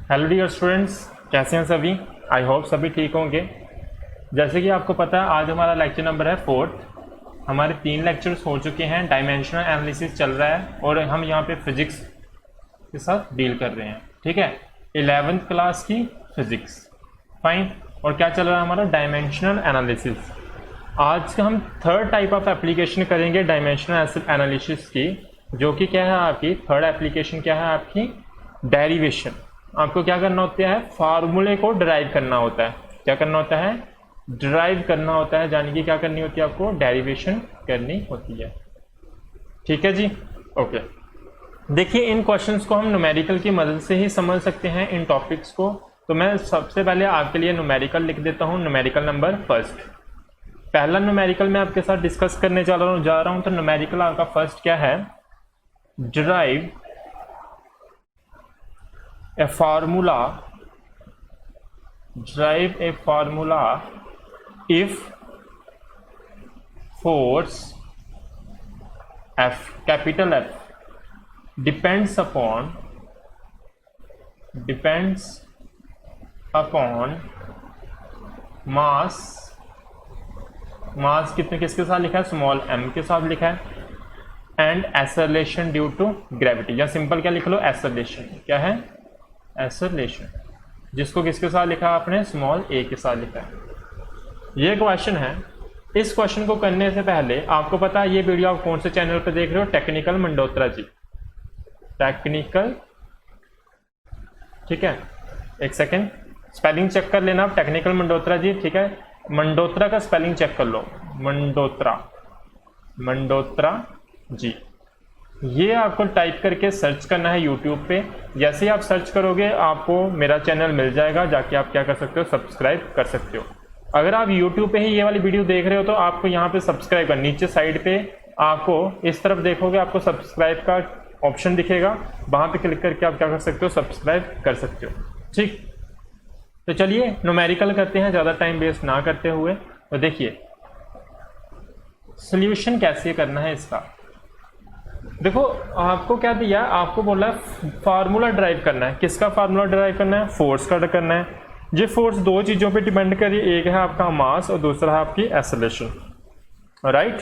Hello dear students, कैसे हैं सभी। आई होप सभी ठीक होंगे। जैसे कि आपको पता है आज हमारा लेक्चर नंबर है 4th। हमारे 3 लेक्चर्स हो चुके हैं, डायमेंशनल एनालिसिस चल रहा है और हम यहाँ पे फिजिक्स के साथ डील कर रहे हैं। ठीक है, 11th क्लास की फिजिक्स, फाइन। और क्या चल रहा है हमारा डायमेंशनल एनालिसिस। आज का हम थर्ड टाइप ऑफ एप्लीकेशन करेंगे डायमेंशनल एनालिसिस की, जो कि क्या है आपकी थर्ड एप्लीकेशन क्या है आपकी डेरिवेशन। आपको क्या करना होता है, फार्मूले को डिराइव करना होता है। क्या करना होता है, डिराइव करना होता है, यानी कि क्या करनी होती है आपको, डेरिवेशन करनी होती है। ठीक है जी, ओके। देखिए इन क्वेश्चंस को हम न्यूमेरिकल की मदद से ही समझ सकते हैं इन टॉपिक्स को। तो मैं सबसे पहले आपके लिए न्यूमेरिकल लिख देता हूँ, न्यूमेरिकल नंबर फर्स्ट। पहला न्यूमेरिकल मैं आपके साथ डिस्कस करने जा रहा हूँ। तो न्यूमेरिकल आपका फर्स्ट क्या है, derive a formula if force F, capital F, depends upon मास कितने किसके साथ लिखा है, स्मॉल m के साथ लिखा है, and acceleration due to gravity, या सिंपल क्या लिख लो, एक्सेलरेशन। क्या है, एक्सेलरेशन, जिसको किसके साथ लिखा है आपने, स्मॉल a के साथ लिखा है। ये क्वेश्चन है। इस क्वेश्चन को करने से पहले आपको पता है ये वीडियो आप कौन से चैनल पर देख रहे हो, टेक्निकल मंडोत्रा जी, टेक्निकल। ठीक है, एक सेकेंड स्पेलिंग चेक कर लेना आप, टेक्निकल मंडोत्रा जी। ठीक है, मंडोत्रा का स्पेलिंग चेक कर लो, मंडोत्रा जी। ये आपको टाइप करके सर्च करना है यूट्यूब पे। जैसे ही आप सर्च करोगे आपको मेरा चैनल मिल जाएगा, जाके आप क्या कर सकते हो, सब्सक्राइब कर सकते हो। अगर आप यूट्यूब पे ही ये वाली वीडियो देख रहे हो तो आपको यहाँ पे सब्सक्राइब कर, नीचे साइड पे आपको इस तरफ देखोगे आपको सब्सक्राइब का ऑप्शन दिखेगा, वहां पे क्लिक करके आप क्या कर सकते हो, सब्सक्राइब कर सकते हो। ठीक, तो चलिए न्यूमेरिकल करते हैं ज़्यादा टाइम वेस्ट ना करते हुए। तो देखिए सोल्यूशन कैसे करना है इसका। देखो आपको क्या दिया, आपको बोला है फार्मूला ड्राइव करना है। किसका फार्मूला ड्राइव करना है, फोर्स का करना है। ये फोर्स दो चीजों पे डिपेंड करिए, एक है आपका मास और दूसरा है आपकी एक्सेलरेशन, राइट।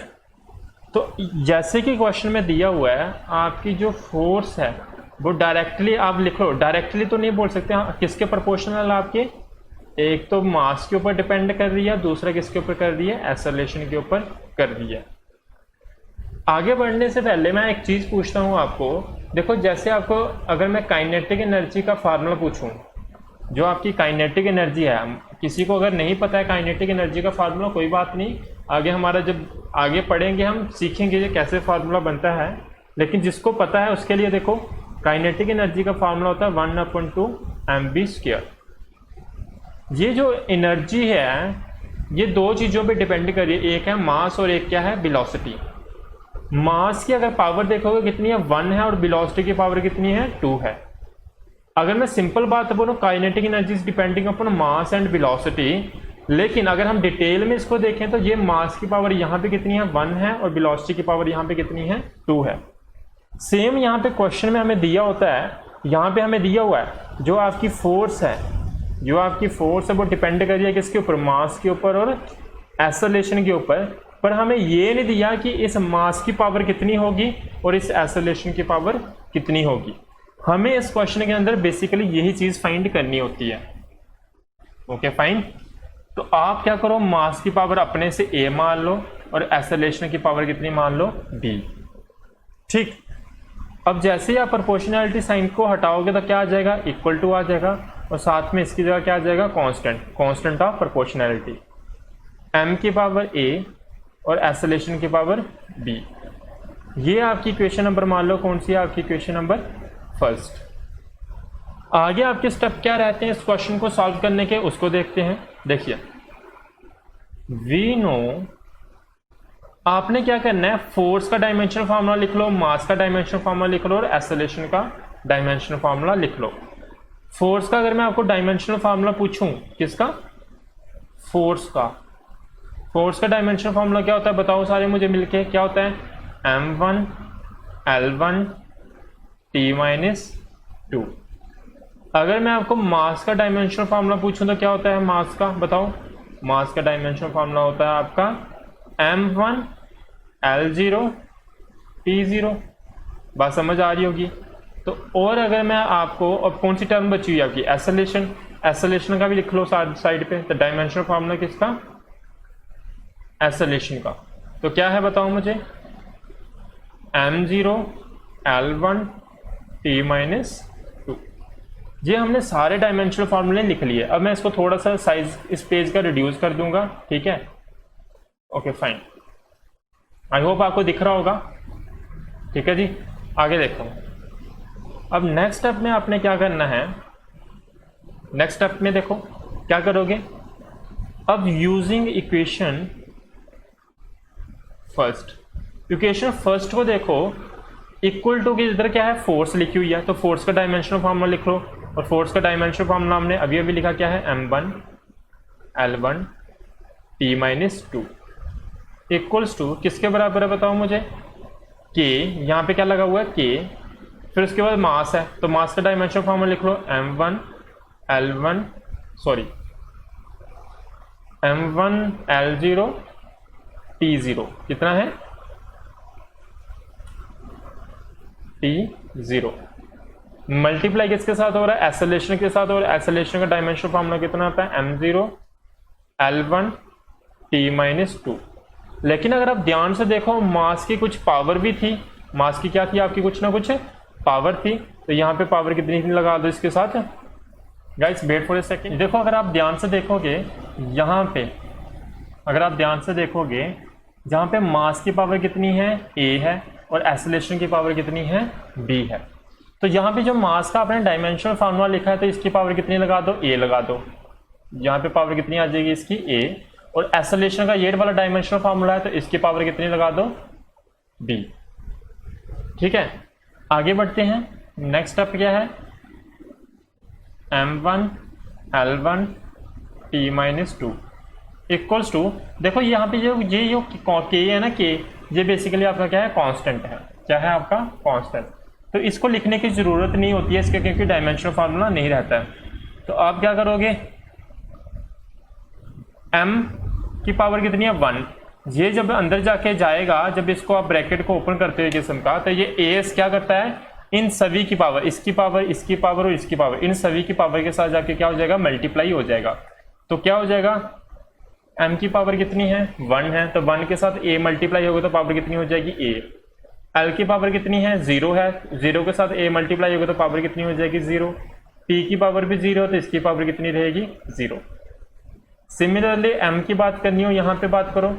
तो जैसे कि क्वेश्चन में दिया हुआ है आपकी जो फोर्स है वो डायरेक्टली आप लिख लो, डायरेक्टली तो नहीं बोल सकते, हाँ किसके प्रोपोर्शनल आपके, एक तो मास के ऊपर डिपेंड कर रही है, दूसरा किसके ऊपर कर रही है, एक्सेलरेशन के ऊपर कर रही है। आगे बढ़ने से पहले मैं एक चीज पूछता हूं आपको। देखो जैसे आपको अगर मैं काइनेटिक एनर्जी का फार्मूला पूछूं, जो आपकी काइनेटिक एनर्जी है, किसी को अगर नहीं पता है काइनेटिक एनर्जी का फार्मूला, कोई बात नहीं, आगे हमारा जब आगे पढ़ेंगे हम सीखेंगे ये कैसे फार्मूला बनता है। लेकिन जिसको पता है उसके लिए देखो, काइनेटिक एनर्जी का फार्मूला होता है 1/2 mv²। ये जो एनर्जी है ये दो चीजों पे डिपेंड कर रही है, एक है मास और एक क्या है, वेलोसिटी। मास की अगर पावर देखोगे कितनी है, 1 है, और वेलोसिटी की पावर कितनी है, 2 है। अगर मैं सिंपल बात बोलूं, kinetic energy is depending upon mass and velocity. लेकिन अगर हम डिटेल में इसको देखें तो ये मास की पावर यहाँ पे कितनी है, 1 है, और वेलोसिटी की पावर यहाँ पे कितनी है, 2 है। सेम यहाँ पे क्वेश्चन में हमें दिया होता है, यहाँ पे हमें दिया हुआ है जो आपकी फोर्स है, वो डिपेंड कर रही है किसके ऊपर, मास के ऊपर और एक्सेलरेशन के ऊपर। पर हमें ये नहीं दिया कि इस मास की पावर कितनी होगी और इस एक्सेलरेशन की पावर कितनी होगी। हमें इस क्वेश्चन के अंदर बेसिकली यही चीज फाइंड करनी होती है। Okay fine. तो आप क्या करो, मास की पावर अपने से a मान लो और एक्सेलरेशन की पावर कितनी मान लो, b। ठीक, अब जैसे ही आप प्रोपोर्शनैलिटी साइन को हटाओगे तो क्या आ जाएगा, इक्वल टू आ जाएगा, और साथ में इसकी जगह क्या आ जाएगा, कांस्टेंट ऑफ प्रोपोर्शनैलिटी, m की पावर a और एक्सेलरेशन की पावर b। ये आपकी इक्वेशन नंबर मान लो कौन सी है, आपकी इक्वेशन नंबर फर्स्ट। आगे आपके स्टेप क्या रहते हैं इस क्वेश्चन को सॉल्व करने के, उसको देखते हैं। देखिए वी नो, आपने क्या करना है, फोर्स का डायमेंशनल फार्मूला लिख लो, मास का डायमेंशनल फार्मूला लिख लो और एक्सेलरेशन का डायमेंशनल फार्मूला लिख लो। फोर्स का अगर मैं आपको डायमेंशनल फार्मूला पूछूं, किसका, फोर्स का डायमेंशनल फार्मूला क्या होता है, बताओ सारे मुझे मिलके, क्या होता है, m1 L1 T-2। अगर मैं आपको मास का डायमेंशनल फार्मूला पूछूं तो क्या होता है मास का, बताओ। मास का डायमेंशनल फार्मूला होता है आपका m1 L0 T0। बात समझ आ रही होगी। तो और अगर मैं आपको, अब कौन सी टर्म बची हुई है आपकी, एसोलेशन। एसोलेशन का भी लिख लो साइड पे। तो डायमेंशनल फार्मूला किसका, एसोलेशन का। तो क्या है बताओ मुझे, m0 L1 T-2। ये हमने सारे डायमेंशनल फार्मूले लिख लिए। अब मैं इसको थोड़ा सा साइज इस पेज का रिड्यूस कर दूंगा, ठीक है। ओके फाइन, आई होप आपको दिख रहा होगा, ठीक है जी। आगे देखो, अब नेक्स्ट स्टेप में आपने क्या करना है। नेक्स्ट स्टेप में देखो क्या करोगे, अब using equation first, equation first को देखो, इक्वल टू के इधर क्या है, फोर्स लिखी हुई है, तो फोर्स का डायमेंशनल फार्मूला लिख लो। और फोर्स का डायमेंशनल फार्मूला हमने अभी अभी लिखा, क्या है, m1 L1 T-2 equals to किसके बराबर है बताओ मुझे, k। यहाँ पे क्या लगा हुआ है, k। फिर उसके बाद मास है, तो मास का डायमेंशनल फार्मूला लिख लो, m1 L0 T0। कितना है, T0। मल्टीप्लाई किसके साथ हो रहा है, एसोलेशन के साथ हो रहा है। एसोलेशन का डायमेंशनल फार्मूला कितना आता है, m0 L1 T-2। लेकिन अगर आप ध्यान से देखो, मास की कुछ पावर भी थी। मास की क्या थी आपकी, कुछ ना कुछ पावर थी। तो यहाँ पे पावर कितनी लगा दो इसके साथ। Guys wait for a second. देखो अगर आप ध्यान से देखोगे यहाँ पे, अगर आप ध्यान से देखोगे यहाँ पे मास की पावर कितनी है, a है, और एसोलेशन की पावर कितनी है, b है। तो यहाँ पे जो मास का आपने डायमेंशनल फार्मूला लिखा है, तो इसकी पावर कितनी लगा दो, a लगा दो। यहाँ पे पावर कितनी आ जाएगी इसकी, a। और एसोलेशन का ये वाला डायमेंशनल फार्मूला है, तो इसकी पावर कितनी लगा दो, b। ठीक है, आगे बढ़ते हैं। नेक्स्ट स्टेप क्या है, m1 L1 T-2 equals to, देखो यहाँ पे जो के है ना, के, ये बेसिकली आपका क्या है, कांस्टेंट है। क्या है आपका, कांस्टेंट। तो इसको लिखने की जरूरत नहीं होती है इसके, क्योंकि डायमेंशनल फार्मूला नहीं रहता है। तो आप क्या करोगे, m की पावर कितनी है, 1। ये जब अंदर जाके जाएगा, जब इसको आप ब्रैकेट को ओपन करते हो किस्म का, तो ये as क्या करता है, इन सभी की पावर, इसकी पावर, इसकी पावर और इसकी पावर, इन सभी की पावर के साथ जाके क्या हो जाएगा, मल्टीप्लाई हो जाएगा। तो क्या हो जाएगा, m की पावर कितनी है, 1 है, तो 1 के साथ a मल्टीप्लाई होगा तो पावर कितनी हो जाएगी, a। l की पावर कितनी है, 0 है, 0 के साथ a मल्टीप्लाई होगा तो पावर कितनी हो जाएगी, 0। p की पावर भी 0, तो इसकी पावर कितनी रहेगी, 0। सिमिलरली m की बात करनी हो, यहाँ पे बात करो,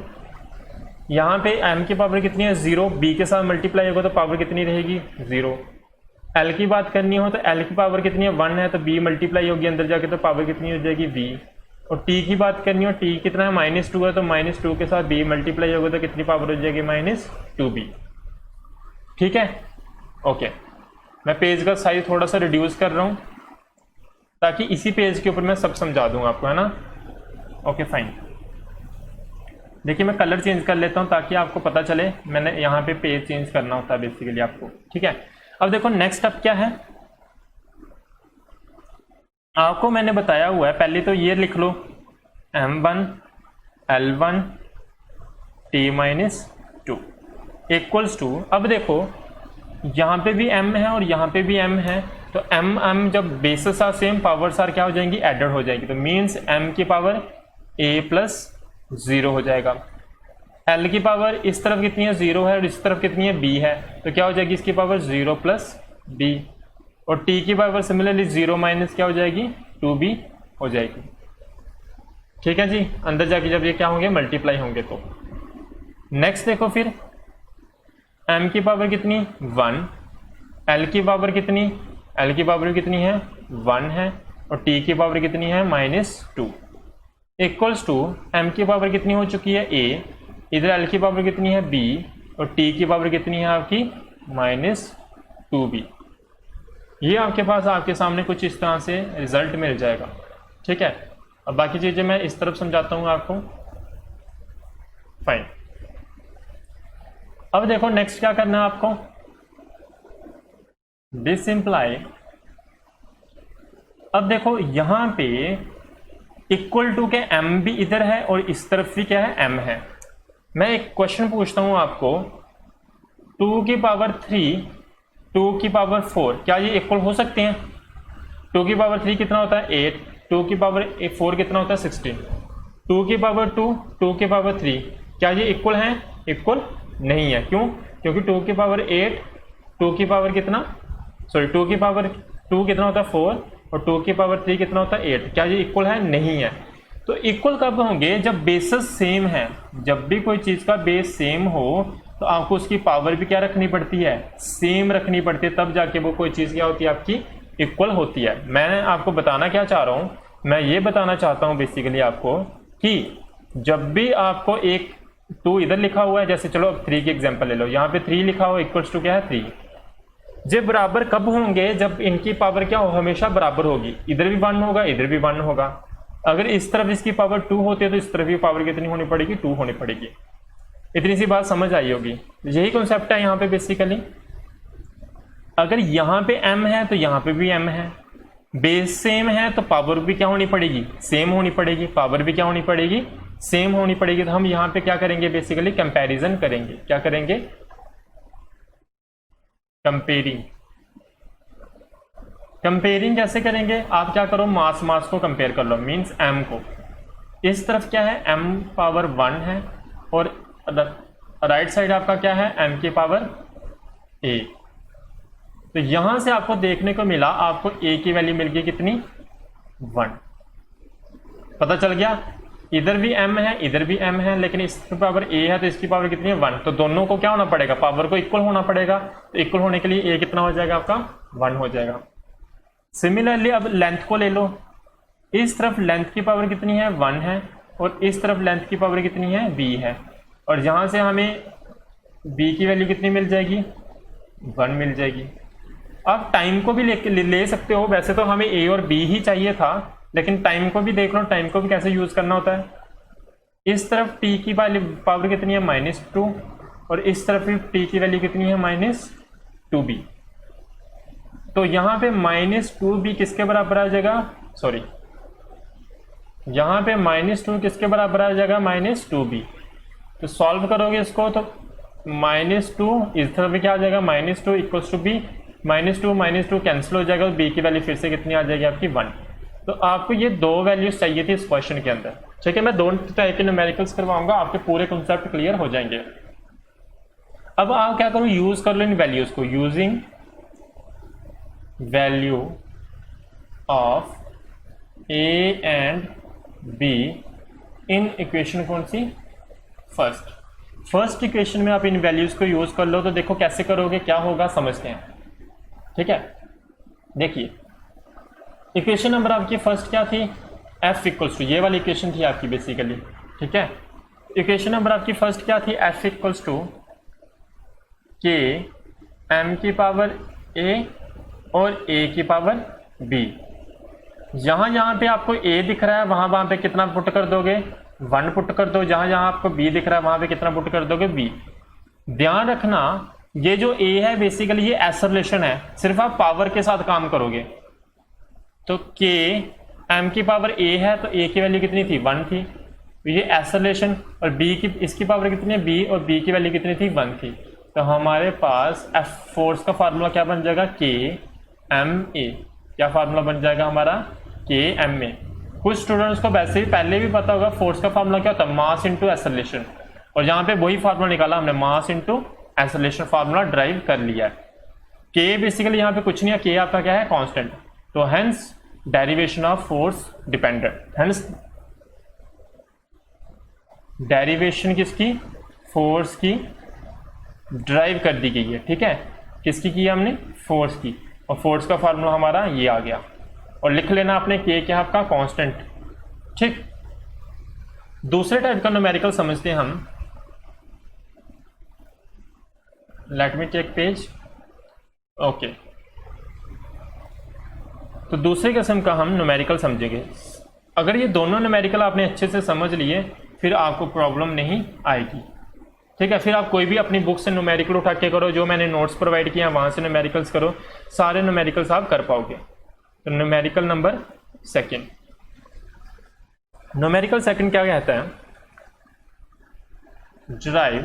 यहाँ पे m की पावर कितनी है, 0, b के साथ मल्टीप्लाई होगा तो पावर कितनी रहेगी, 0। l की बात करनी हो तो l की पावर कितनी है, 1 है, तो b मल्टीप्लाई होगी अंदर जाके तो पावर कितनी हो जाएगी, b। और t की बात करनी हो, t कितना है, -2 है, तो -2 के साथ b मल्टीप्लाई होगा तो कितनी पावर हो जाएगी, -2b। ठीक है, ओके। मैं पेज का साइज थोड़ा सा रिड्यूस कर रहा हूँ ताकि इसी पेज के ऊपर मैं सब समझा दूंगा आपको, है ना। Okay fine. देखिए मैं कलर चेंज कर लेता हूँ ताकि आपको पता चले, मैंने यहाँ पे पेज चेंज करना होता है बेसिकली आपको। ठीक है, अब देखो नेक्स्ट स्टेप क्या है, आपको मैंने बताया हुआ है, पहले तो ये लिख लो, m1 L1 T-2 equals to, अब देखो यहाँ पे भी m है और यहाँ पे भी m है, तो m जब basis are same, powers are क्या हो जाएंगी, एडेड हो जाएगी। तो मीन्स m की पावर a+0 हो जाएगा। l की पावर इस तरफ कितनी है, 0 है, और इस तरफ कितनी है, b है, तो क्या हो जाएगी इसकी पावर 0+b। और t की पावर सिमिलरली 0 माइनस क्या हो जाएगी, 2b हो जाएगी। ठीक है जी, अंदर जाके जब ये क्या होंगे, मल्टीप्लाई होंगे। तो नेक्स्ट देखो फिर, m की पावर कितनी, 1, l की पावर कितनी, l की पावर कितनी है, 1 है, और t की पावर कितनी है, -2 इक्वल्स टू, m की पावर कितनी हो चुकी है, a, इधर l की पावर कितनी है, b, और t की पावर कितनी है आपकी, -2b। ये आपके पास आपके सामने कुछ इस तरह से रिजल्ट मिल जाएगा। ठीक है, अब बाकी चीजें मैं इस तरफ समझाता हूँ आपको। फाइन, अब देखो नेक्स्ट क्या करना है आपको, दिस इंप्लाई अब देखो यहाँ पे इक्वल टू के m भी इधर है और इस तरफ भी क्या है, m है। मैं एक क्वेश्चन पूछता हूँ आपको, 2 की पावर 3, 2 की पावर 4, क्या ये इक्वल हो सकते हैं? 2 की पावर 3 कितना होता है 8, 2 की पावर 4 कितना होता है 16, 2 की पावर 2, 2 की पावर 3, क्या ये इक्वल हैं? इक्वल नहीं है। क्यों? क्योंकि 2 की पावर 8, 2 की पावर कितना, सॉरी 2 की पावर 2 कितना होता है 4 और 2 की पावर 3 कितना होता है 8, क्या ये इक्वल है? नहीं है। तो इक्वल कब होंगे? जब बेसेस सेम है। जब भी कोई चीज़ का बेस सेम हो तो आपको उसकी पावर भी क्या रखनी पड़ती है, सेम रखनी पड़ती है, तब जाके वो कोई चीज़ क्या होती है, आपकी इक्वल होती है। मैं आपको बताना क्या चाह रहा हूँ, मैं ये बताना चाहता हूँ बेसिकली आपको कि जब भी आपको एक 2 इधर लिखा हुआ है, जैसे चलो अब 3 की एग्जांपल ले लो, यहाँ पे 3 लिखा हुआ इक्वल्स टू क्या है 3। ये बराबर कब होंगे? जब इनकी पावर क्या हो, हमेशा बराबर होगी, इधर भी 1 होगा, इधर भी 1 होगा। अगर इस तरफ इसकी पावर 2 होती है तो इस तरफ की पावर कितनी होनी पड़ेगी, 2 होनी पड़ेगी। इतनी सी बात समझ आई होगी। यही कॉन्सेप्ट है यहाँ पे बेसिकली। अगर यहाँ पे m है तो यहाँ पे भी m है, बेस सेम है तो पावर भी क्या होनी पड़ेगी, सेम होनी पड़ेगी, पावर भी क्या होनी पड़ेगी, सेम होनी पड़ेगी। तो हम यहाँ पे क्या करेंगे, बेसिकली कंपैरिजन करेंगे। क्या करेंगे? कंपेयरिंग। कंपेयरिंग कैसे करेंगे? आप क्या करो, मास मास को कंपेयर कर लो, मींस m को। इस तरफ क्या है, m पावर 1 है और राइट साइड आपका क्या है, m की पावर a। तो यहां से आपको देखने को मिला, आपको a की वैल्यू मिल गई कितनी, 1। पता चल गया, इधर भी m है, इधर भी m है, लेकिन इसकी पावर a है तो इसकी पावर कितनी है, 1। तो दोनों को क्या होना पड़ेगा, पावर को इक्वल होना पड़ेगा। तो इक्वल होने के लिए a कितना हो जाएगा आपका, 1 हो जाएगा। सिमिलरली अब लेंथ को ले लो, इस तरफ लेंथ की पावर कितनी है, 1 है और इस तरफ लेंथ की पावर कितनी है, b है। और यहां से हमें b की वैल्यू कितनी मिल जाएगी, 1 मिल जाएगी। आप टाइम को भी ले सकते हो, वैसे तो हमें a और b ही चाहिए था, लेकिन टाइम को भी देख लो, टाइम को भी कैसे यूज करना होता है। इस तरफ t की पावर कितनी है, -2 और इस तरफ t की वैल्यू कितनी है, -2b। तो यहाँ पे -2b किसके बराबर आ जाएगा, सॉरी यहाँ पे -2 किसके बराबर आ जाएगा, -2b। तो सॉल्व करोगे इसको तो -2 इस तरफ भी क्या आ जाएगा, -2 इक्वल्स टू b, -2 कैंसिल हो जाएगा, b की वैल्यू फिर से कितनी आ जाएगी आपकी, 1। तो आपको ये 2 वैल्यूज चाहिए थी इस क्वेश्चन के अंदर। ठीक है, मैं 2 टाइप के न्यूमेरिकल्स करवाऊंगा, आपके पूरे कॉन्सेप्ट क्लियर हो जाएंगे। अब आप क्या करो, यूज कर लो इन वैल्यूज को, using value of a and b in equation कौन सी, फर्स्ट इक्वेशन में आप इन वैल्यूज को यूज कर लो। तो देखो कैसे करोगे, क्या होगा समझते हैं। ठीक है, देखिए इक्वेशन नंबर आपकी फर्स्ट क्या थी, f इक्वल्स टू, ये वाली इक्वेशन थी आपकी बेसिकली। ठीक है, इक्वेशन नंबर आपकी फर्स्ट क्या थी, f equals to k m की पावर a और a की पावर b। जहां पे आपको a दिख रहा है वहां पे कितना पुट कर दोगे, 1 पुट कर दो। जहां आपको b दिख रहा है वहां पे कितना पुट कर दोगे, b। ध्यान रखना ये जो a है बेसिकली ये एसोलेशन है, सिर्फ आप पावर के साथ काम करोगे। तो k m की पावर a है तो a की वैल्यू कितनी थी, 1 थी, तो ये एसोलेशन। और b की, इसकी पावर कितनी है, b, और b की वैल्यू कितनी थी, 1 थी। तो हमारे पास f फोर्स का फार्मूला क्या बन जाएगा, k m a। क्या फार्मूला बन जाएगा हमारा, k m a। कुछ स्टूडेंट्स को वैसे भी पहले भी पता होगा फोर्स का फार्मूला क्या होता है, मास इनटू एसोलेशन। और यहाँ पे वही फार्मूला निकाला हमने, mass into oscillation formula drive कर लिया है। k बेसिकली यहाँ पे कुछ नहीं है, k आपका क्या है, कांस्टेंट। तो hence derivation of force dependent, hence derivation किसकी, फोर्स की ड्राइव कर दी गई है। ठीक है, किसकी की है हमने, फोर्स की। और फोर्स का फार्मूला हमारा ये आ गया। और लिख लेना आपने k क्या आपका कांस्टेंट। ठीक, दूसरे टाइप का न्यूमेरिकल समझते हैं हम। Let me take page. Okay, तो दूसरे किस्म का हम न्यूमेरिकल समझेंगे। अगर ये दोनों न्यूमेरिकल आपने अच्छे से समझ लिए फिर आपको प्रॉब्लम नहीं आएगी। ठीक है, फिर आप कोई भी अपनी बुक से न्यूमेरिकल उठा के करो, जो मैंने नोट्स प्रोवाइड किए हैं वहां से न्यूमेरिकल्स करो, सारे न्यूमेरिकल्स आप कर पाओगे। तो numerical number second. Numerical second क्या कहता है? डिराइव,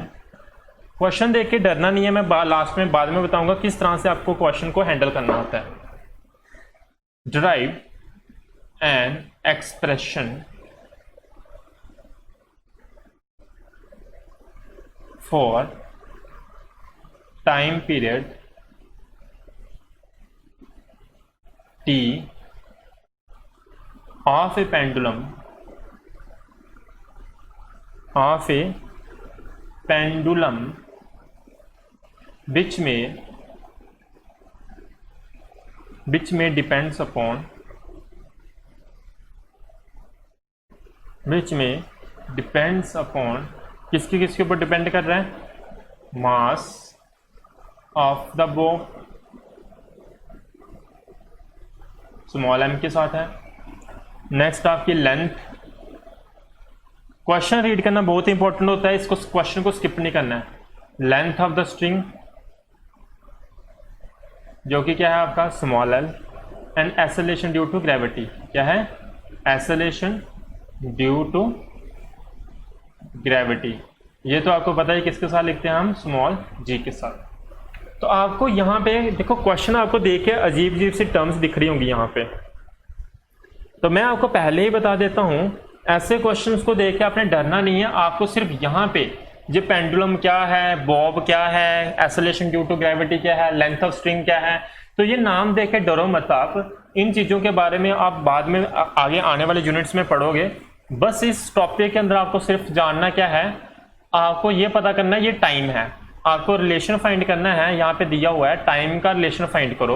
क्वेश्चन देख के डरना नहीं है, मैं लास्ट में बाद में बताऊंगा किस तरह से आपको क्वेश्चन को हैंडल करना होता है। Derive an expression for time period t of a pendulum which may depends upon किसके ऊपर डिपेंड कर रहा है? मास ऑफ द बो, स्मॉल m के साथ है। नेक्स्ट आपकी लेंथ। क्वेश्चन रीड करना बहुत इंपॉर्टेंट होता है, इसको क्वेश्चन को स्किप नहीं करना है। लेंथ ऑफ द स्ट्रिंग जो कि क्या है आपका small l, and acceleration due to gravity, क्या है? Acceleration due to gravity. ये तो आपको पता है किसके साथ लिखते हैं हम? स्मॉल g के साथ। तो आपको यहाँ पे देखो क्वेश्चन आपको देख के अजीब अजीब सी टर्म्स दिख रही होंगी यहाँ पे, तो मैं आपको पहले ही बता देता हूँ, ऐसे क्वेश्चंस को देख के आपने डरना नहीं है। आपको सिर्फ यहाँ पे जो पेंडुलम क्या है, बॉब क्या है, एक्सेलरेशन ड्यू टू ग्रेविटी क्या है, लेंथ ऑफ स्ट्रिंग क्या है, तो ये नाम देख के डरो मत। आप इन चीज़ों के बारे में आप बाद में आगे आने वाले यूनिट्स में पढ़ोगे। बस इस टॉपिक के अंदर आपको सिर्फ जानना क्या है, आपको ये पता करना है ये टाइम है, आपको रिलेशन फाइंड करना है। यहाँ पे दिया हुआ है टाइम का रिलेशन फाइंड करो,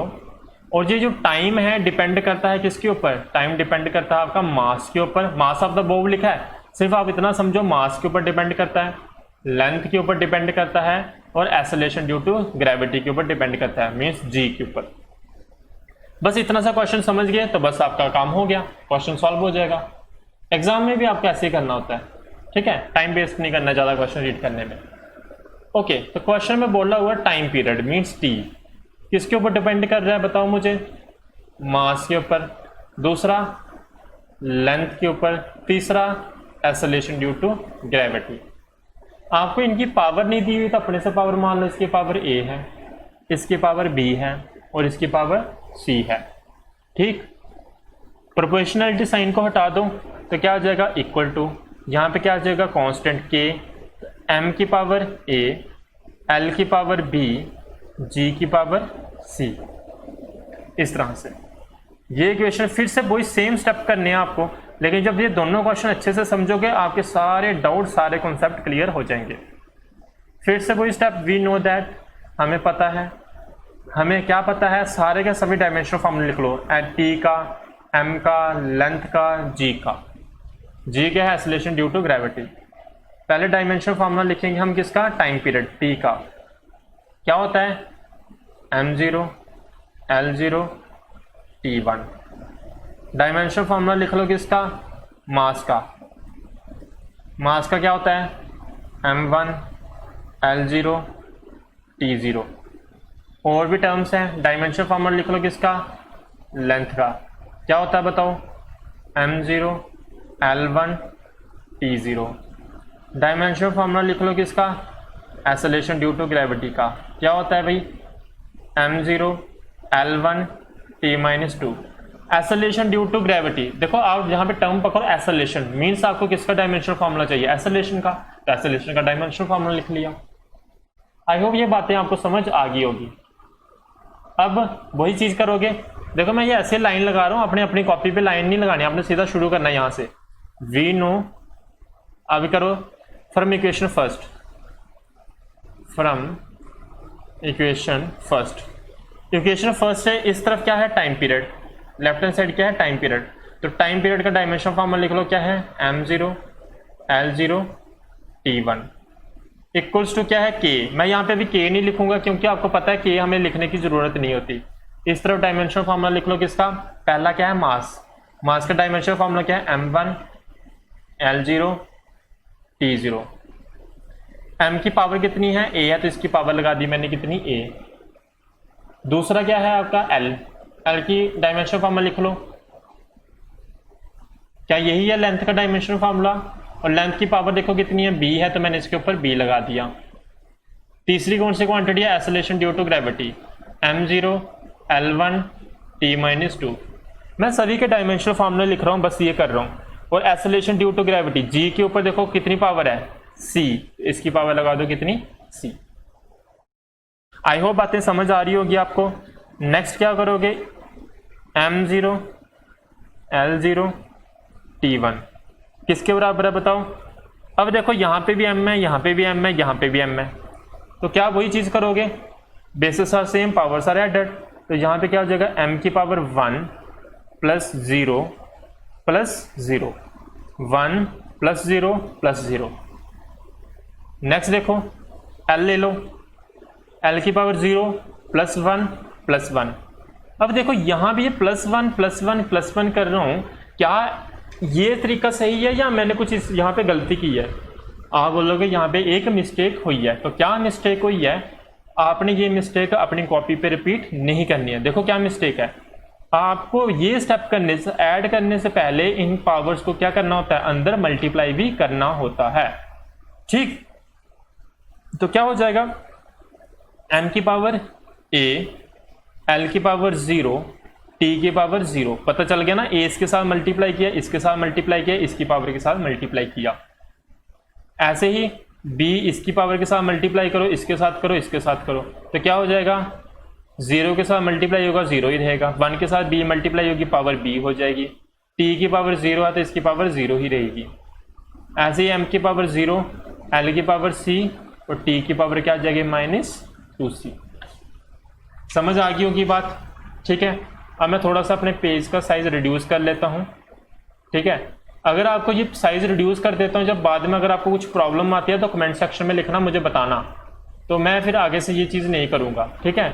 और ये जो टाइम है डिपेंड करता है किसके ऊपर? टाइम डिपेंड करता है आपका मास के ऊपर। मास ऑफ द बॉब लिखा है, सिर्फ आप इतना समझो मास के ऊपर डिपेंड करता है, लेंथ के ऊपर डिपेंड करता है, और एक्सेलरेशन ड्यू टू ग्रेविटी के ऊपर डिपेंड करता है, मीन्स जी के ऊपर। बस इतना सा क्वेश्चन समझ गए तो बस आपका काम हो गया, क्वेश्चन सॉल्व हो जाएगा। एग्जाम में भी आपको ऐसे ही करना होता है, ठीक है? टाइम वेस्ट नहीं करना ज़्यादा क्वेश्चन रीड करने में। ओके, तो क्वेश्चन में बोला हुआ टाइम पीरियड मीन्स टी, किसके ऊपर डिपेंड कर रहा है बताओ मुझे? मास के ऊपर, दूसरा लेंथ के ऊपर, तीसरा एक्सेलरेशन ड्यू टू ग्रेविटी। आपको इनकी पावर नहीं दी हुई तो अपने से पावर मान लो, इसकी पावर a है, इसकी पावर b है, और इसकी पावर c है, ठीक? प्रोपोर्शनलिटी साइन को हटा दो तो क्या आ जाएगा? इक्वल टू, यहाँ पे क्या आ जाएगा? कांस्टेंट k, m की पावर a, l की पावर b, g की पावर c। इस तरह से ये इक्वेशन फिर से वही सेम स्टेप करने हैं आपको, लेकिन जब ये दोनों क्वेश्चन अच्छे से समझोगे आपके सारे डाउट, सारे कॉन्सेप्ट क्लियर हो जाएंगे। फिर से वही स्टेप, वी नो दैट, हमें पता है, हमें क्या पता है? सारे के सभी डायमेंशनल फॉर्मूले लिख लो, टी का, m का, लेंथ का, g का। g क्या है? Acceleration due to gravity. पहले डायमेंशनल फार्मूला लिखेंगे हम किसका? टाइम पीरियड t का। क्या होता है? m0 l0 t1। Dimensional formula लिख लो किसका? मास का। मास का क्या होता है? m1 l0 t0। और भी टर्म्स हैं, डायमेंशनल फार्मूला लिख लो किसका? लेंथ का। क्या होता है बताओ? m0 l1 t0। Dimensional formula लिख लो किसका? एक्सेलरेशन ड्यू टू ग्रेविटी का। क्या होता है भाई? m0 l1 t-2। Acceleration due to gravity, देखो आप यहाँ पे टर्म पकड़ो एक्सेलरेशन, मीन्स आपको किसका डायमेंशनल फार्मूला चाहिए? एक्सेलरेशन का, तो एक्सेलरेशन का डायमेंशनल फार्मूला लिख लिया। आई होप ये बातें आपको समझ आ गई होगी। अब वही चीज करोगे, देखो मैं ये ऐसे लाइन लगा रहा हूँ, अपने अपनी कॉपी पे लाइन नहीं लगानी, आपने सीधा शुरू करना है यहाँ से। वी नो, अभी करो from equation first, from equation first. Equation first है, इस तरफ क्या है? Time period, left hand side क्या है? Time period. तो टाइम पीरियड का डायमेंशन फॉर्मूला लिख लो, क्या है? m0 l0 t1 equals to क्या है? k। मैं यहाँ पे अभी k नहीं लिखूंगा क्योंकि आपको पता है k हमें लिखने की जरूरत नहीं होती। इस तरफ डायमेंशन फॉर्मूला लिख लो किसका? पहला क्या है? मास। मास का डायमेंशन फॉर्मूला क्या है? m1 l0 t0। m की पावर कितनी है? a है, तो इसकी पावर लगा दी मैंने कितनी? a। दूसरा क्या है आपका? l। एल की डायमेंशन फार्मूला लिख लो। क्या यही है लेंथ का डायमेंशन फार्मूला? और लेंथ की पावर देखो कितनी है, बी है, तो मैंने इसके ऊपर बी लगा दिया। तीसरी कौन सी क्वांटिटी है? Acceleration due to gravity, m0 l1 t-2। मैं सभी के डायमेंशनल फार्मूले लिख रहा हूं, बस ये कर रहा हूं। और acceleration due to gravity, g के ऊपर देखो कितनी पावर है, c, इसकी पावर लगा दो कितनी, c। आई होप बातें समझ आ रही होगी आपको। नेक्स्ट क्या करोगे, m0 l0 t1 किसके बराबर है बताओ? अब देखो यहां पे भी m है, यहां पे भी m है, यहां पे भी m है, तो क्या वही चीज करोगे, basis are same, powers are added. तो यहां पे क्या हो जाएगा, m की power 1 plus 0 plus 0, 1 plus 0 plus 0। Next देखो l ले लो, l की पावर 0 प्लस 1 प्लस 1। अब देखो यहां भी ये प्लस 1 प्लस 1 प्लस 1 कर रहा हूं, क्या ये तरीका सही है या मैंने कुछ इस यहां पे गलती की है? आप बोलोगे यहाँ पे एक मिस्टेक हुई है। तो क्या मिस्टेक हुई है? आपने ये मिस्टेक अपनी कॉपी पे रिपीट नहीं करनी है। देखो क्या मिस्टेक है, आपको ये स्टेप करने से, ऐड करने से पहले इन पावर्स को क्या करना होता है, अंदर मल्टीप्लाई भी करना होता है। ठीक, तो क्या हो जाएगा, m की पावर a, l की पावर 0, t की पावर 0। पता चल गया ना, a इसके साथ मल्टीप्लाई किया, इसके साथ मल्टीप्लाई किया, इसकी पावर के साथ मल्टीप्लाई किया। ऐसे ही b इसकी पावर के साथ मल्टीप्लाई करो, इसके साथ करो, इसके साथ करो, तो क्या हो जाएगा, 0 के साथ मल्टीप्लाई होगा 0 ही रहेगा, 1 के साथ b मल्टीप्लाई होगी, पावर b हो जाएगी, t की पावर 0 है तो इसकी पावर 0 ही रहेगी। ऐसे ही m की पावर 0, l की पावर c और t की पावर क्या आ जाएगी, -2c। समझ आ गई होगी बात? ठीक है, अब मैं थोड़ा सा अपने पेज का साइज रिड्यूस कर लेता हूँ। ठीक है, अगर आपको ये साइज रिड्यूस कर देता हूँ, जब बाद में अगर आपको कुछ प्रॉब्लम आती है तो कमेंट सेक्शन में लिखना, मुझे बताना, तो मैं फिर आगे से ये चीज़ नहीं करूँगा। ठीक है,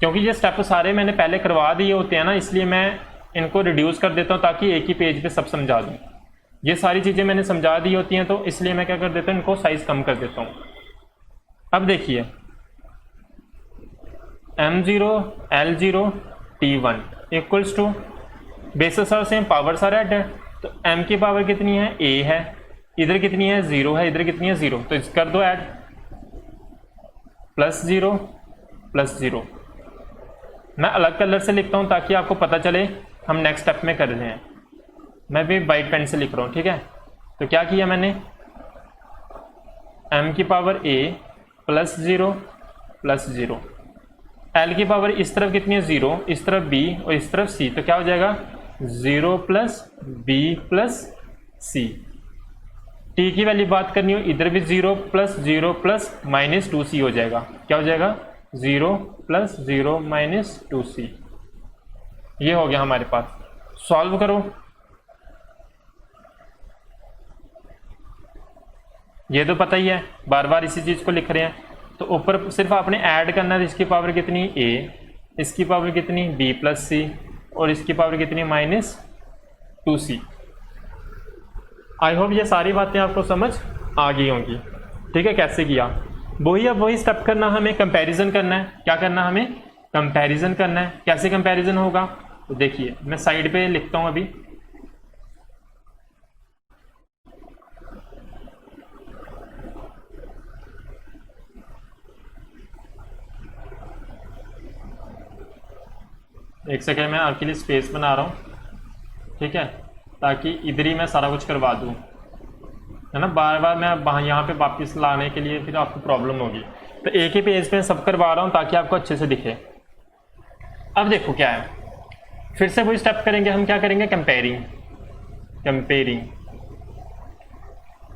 क्योंकि ये स्टेप सारे मैंने पहले करवा दिए होते हैं ना, इसलिए मैं इनको रिड्यूस कर देता हूँ ताकि एक ही पेज पे सब समझा दूँ। ये सारी चीज़ें मैंने समझा दी होती हैं, तो इसलिए मैं क्या कर देता हूँ, इनको साइज कम कर देता हूँ। अब देखिए m0 l0 t1 equals to, basis are same, powers are added. तो m की पावर कितनी है, a है, इधर कितनी है 0 है, इधर कितनी है 0, तो इस कर दो ऐड, +0 +0। मैं अलग कलर से लिखता हूं ताकि आपको पता चले हम नेक्स्ट स्टेप में कर रहे हैं। मैं भी वाइट पेन से लिख रहा हूं। ठीक है, तो क्या किया मैंने, m की पावर a +0 +0, l की पावर इस तरफ कितनी है 0, इस तरफ b और इस तरफ c, तो क्या हो जाएगा 0 + b + c। t की वैल्यू बात करनी हो, इधर भी 0 + 0 + -2c हो जाएगा। क्या हो जाएगा 0 + 0 - 2c। ये हो गया हमारे पास। सॉल्व करो, ये तो पता ही है, बार बार इसी चीज को लिख रहे हैं। तो ऊपर सिर्फ आपने ऐड करना है, इसकी पावर कितनी a, इसकी पावर कितनी b + c और इसकी पावर कितनी -2c। आई होप ये सारी बातें आपको समझ आ गई होंगी। ठीक है, कैसे किया वही, अब वही स्टेप करना, हमें कंपैरिजन करना है। क्या करना, हमें कंपैरिजन करना है। कैसे कंपैरिजन होगा, तो देखिए मैं साइड पे लिखता हूं अभी। एक सेकेंड, मैं आपके लिए स्पेस बना रहा हूँ। ठीक है, ताकि इधर ही मैं सारा कुछ करवा दूँ, है ना, बार बार मैं यहाँ पे वापस लाने के लिए फिर आपको प्रॉब्लम होगी। तो एक ही पेज पे सब करवा रहा हूँ ताकि आपको अच्छे से दिखे। अब देखो क्या है, फिर से वही स्टेप करेंगे हम। क्या करेंगे, कंपेयरिंग। कंपेयरिंग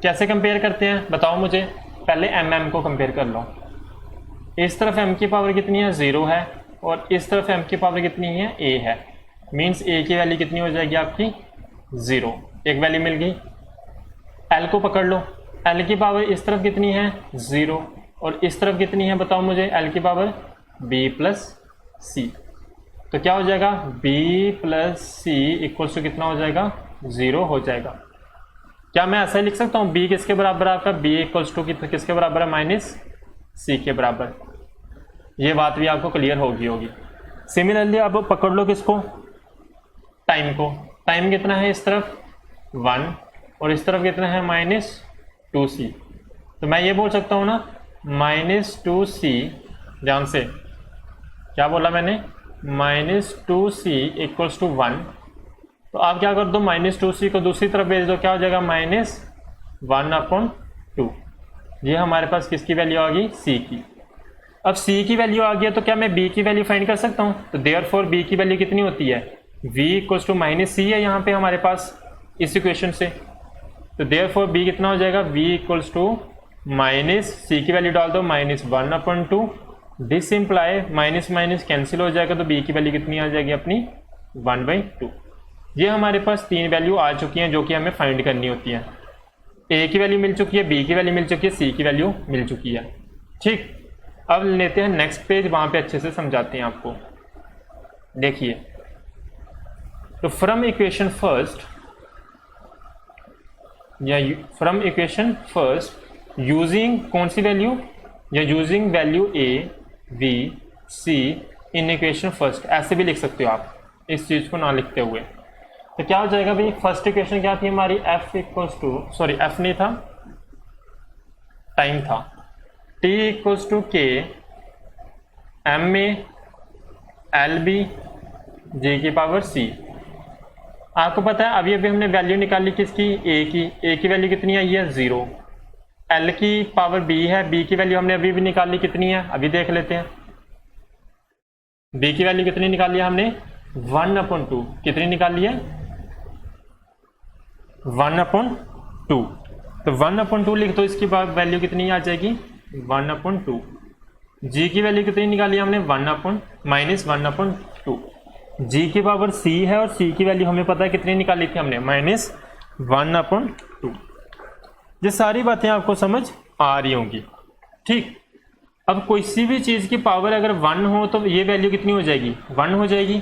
कैसे कंपेयर करते हैं बताओ मुझे। पहले mm को कंपेयर कर लो। इस तरफ m की पावर कितनी है 0 है और इस तरफ m की पावर कितनी है a है। मीन्स a की वैल्यू कितनी हो जाएगी आपकी 0, एक वैल्यू मिल गई। l को पकड़ लो, l की पावर इस तरफ कितनी है 0 और इस तरफ कितनी है बताओ मुझे, l की पावर b + c। तो क्या हो जाएगा, b + c इक्वल्स टू कितना हो जाएगा 0 हो जाएगा। क्या मैं ऐसा ही लिख सकता हूँ, b किसके बराबर है आपका, b इक्वल्स टू किसके बराबर है -c के बराबर। ये बात भी आपको क्लियर होगी। सिमिलरली अब पकड़ लो किसको, टाइम को। टाइम कितना है इस तरफ 1 और इस तरफ कितना है -2c। तो मैं ये बोल सकता हूँ ना -2c, ध्यान से क्या बोला मैंने, -2c इक्वल्स टू 1। तो आप क्या कर दो, -2c को दूसरी तरफ भेज दो, क्या हो जाएगा -1/2। ये हमारे पास किसकी वैल्यू आ गई, c की। अब c की वैल्यू आ गई है तो क्या मैं b की वैल्यू फाइंड कर सकता हूँ। तो देयरफॉर b की वैल्यू कितनी होती है, v इक्वल्स टू -c है यहाँ पे हमारे पास इस इक्वेशन से। तो देयरफॉर b कितना हो जाएगा, v इक्वल्स टू -c की वैल्यू डाल दो -1/2। This imply minus minus cancel हो जाएगा, तो b की वैल्यू कितनी आ जाएगी अपनी 1/2। ये हमारे पास 3 वैल्यू आ चुकी हैं जो कि हमें फाइंड करनी होती है। a की वैल्यू मिल चुकी है, b की वैल्यू मिल चुकी है, c की वैल्यू मिल चुकी है। ठीक, अब लेते हैं नेक्स्ट पेज, वहां पे अच्छे से समझाते हैं आपको। देखिए, तो फ्रॉम इक्वेशन फर्स्ट या फ्रॉम इक्वेशन फर्स्ट यूजिंग कौन सी वैल्यू, या using value a v c in equation first, ऐसे भी लिख सकते हो आप इस चीज को ना लिखते हुए। तो क्या हो जाएगा भाई, फर्स्ट इक्वेशन क्या थी हमारी, f equals to, sorry f नहीं था, टाइम था, t equals to k m a l b j की पावर c। आपको पता है अभी अभी हमने वैल्यू निकाली किसकी, a की वैल्यू कितनी आई है 0, l की पावर b है, b की वैल्यू हमने अभी भी निकाली कितनी है, अभी देख लेते हैं। b की वैल्यू कितनी निकाली है हमने 1/2, कितनी निकाली है 1/2। तो 1/2 लिख दो, इसकी वैल्यू कितनी आ जाएगी 1/2। g की वैल्यू कितनी निकाली हमने -1/2। g की पावर c है और c की वैल्यू हमें पता है कितनी निकाली थी हमने -1/2। ये सारी बातें आपको समझ आ रही होंगी। ठीक, अब कोई सी भी चीज की पावर अगर 1 हो तो ये वैल्यू कितनी हो जाएगी 1 हो जाएगी।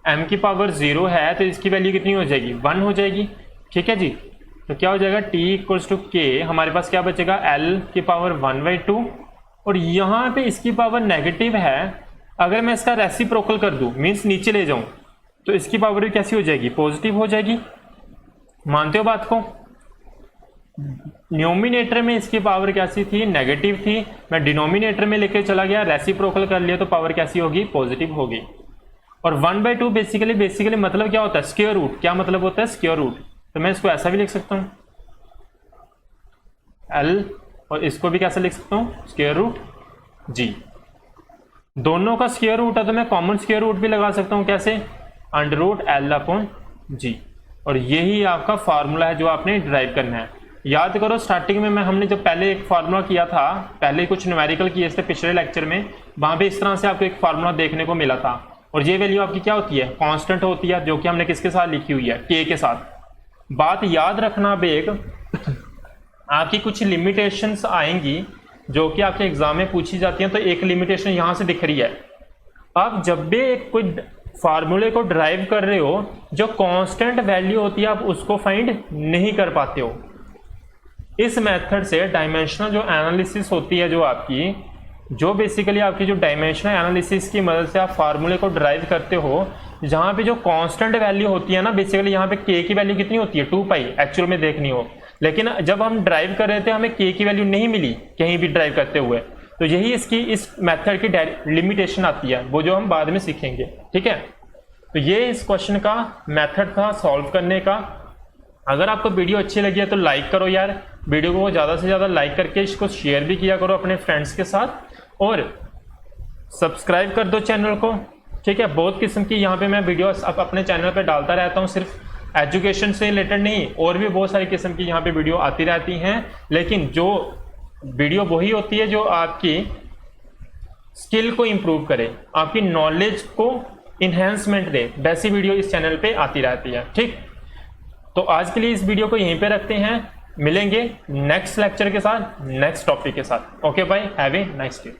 m की पावर 0 है तो इसकी वैल्यू कितनी हो जाएगी 1 हो जाएगी। ठीक है जी, तो क्या हो जाएगा t इक्वल्स टू k, हमारे पास क्या बचेगा l की पावर 1/2, और यहाँ पे इसकी पावर नेगेटिव है। अगर मैं इसका रेसिप्रोकल कर दूं, मीन्स नीचे ले जाऊं, तो इसकी पावर भी कैसी हो जाएगी, पॉजिटिव हो जाएगी। मानते हो बात को। न्यूमिनेटर में इसकी पावर कैसी थी, नेगेटिव थी, मैं डिनोमिनेटर में लेके चला गया, रेसिप्रोकल कर लिया, तो पावर कैसी होगी, पॉजिटिव होगी। और 1/2 बेसिकली मतलब क्या होता है, स्क्वायर रूट। क्या मतलब होता है, स्क्वायर रूट। तो मैं इसको ऐसा भी लिख सकता हूं l, और इसको भी कैसे लिख सकता हूं, स्क्वायर रूट g। दोनों का स्क्वायर रूट है तो मैं कॉमन स्क्वायर रूट भी लगा सकता हूं, कैसे, √l/g। और यही आपका फार्मूला है जो आपने ड्राइव करना है। याद करो स्टार्टिंग में हमने जब पहले एक फार्मूला किया था, पहले कुछ न्यूमेरिकल किए थे पिछले लेक्चर में, वहां पे इस तरह से आपको एक फार्मूला देखने को मिला था। और ये वैल्यू आपकी क्या होती है, कांस्टेंट होती है, जो कि हमने किसके साथ लिखी हुई है, k के साथ। बात याद रखना बेग, आपकी कुछ लिमिटेशंस आएंगी जो कि आपके एग्जाम में पूछी जाती हैं। तो एक लिमिटेशन यहां से दिख रही है, आप जब भी कोई फार्मूले को ड्राइव कर रहे हो, जो कांस्टेंट वैल्यू होती है आप उसको फाइंड नहीं कर पाते हो। इस मेथड से डायमेंशनल जो एनालिसिस होती है, जो बेसिकली आपकी जो डायमेंशनल एनालिसिस की मदद से आप फार्मूले को ड्राइव करते हो, जहां पे जो कांस्टेंट वैल्यू होती है ना, बेसिकली यहाँ पे k की वैल्यू कितनी होती है 2π एक्चुअल में देखनी हो, लेकिन जब हम ड्राइव कर रहे थे हमें k की वैल्यू नहीं मिली कहीं भी ड्राइव करते हुए। तो यही इसकी इस मेथड की लिमिटेशन आती है, वो जो हम बाद में सीखेंगे। ठीक है, तो ये इस क्वेश्चन का मेथड था सॉल्व करने का। अगर आपको वीडियो अच्छी लगी है तो लाइक करो यार, वीडियो को ज़्यादा से ज़्यादा लाइक करके इसको शेयर भी किया करो अपने फ्रेंड्स के साथ, और सब्सक्राइब कर दो चैनल को। ठीक है, बहुत किस्म की यहाँ पे मैं वीडियो अपने चैनल पे डालता रहता हूँ, सिर्फ एजुकेशन से रिलेटेड नहीं, और भी बहुत सारी किस्म की यहाँ पे वीडियो आती रहती हैं। लेकिन जो वीडियो वही होती है जो आपकी स्किल को इम्प्रूव करे, आपकी नॉलेज को इन्हेंसमेंट दे, वैसी वीडियो इस चैनल पे आती रहती है। ठीक, तो आज के लिए इस वीडियो को यहीं पे रखते हैं, मिलेंगे नेक्स्ट लेक्चर के साथ, नेक्स्ट टॉपिक के साथ। Okay bye, have a nice day.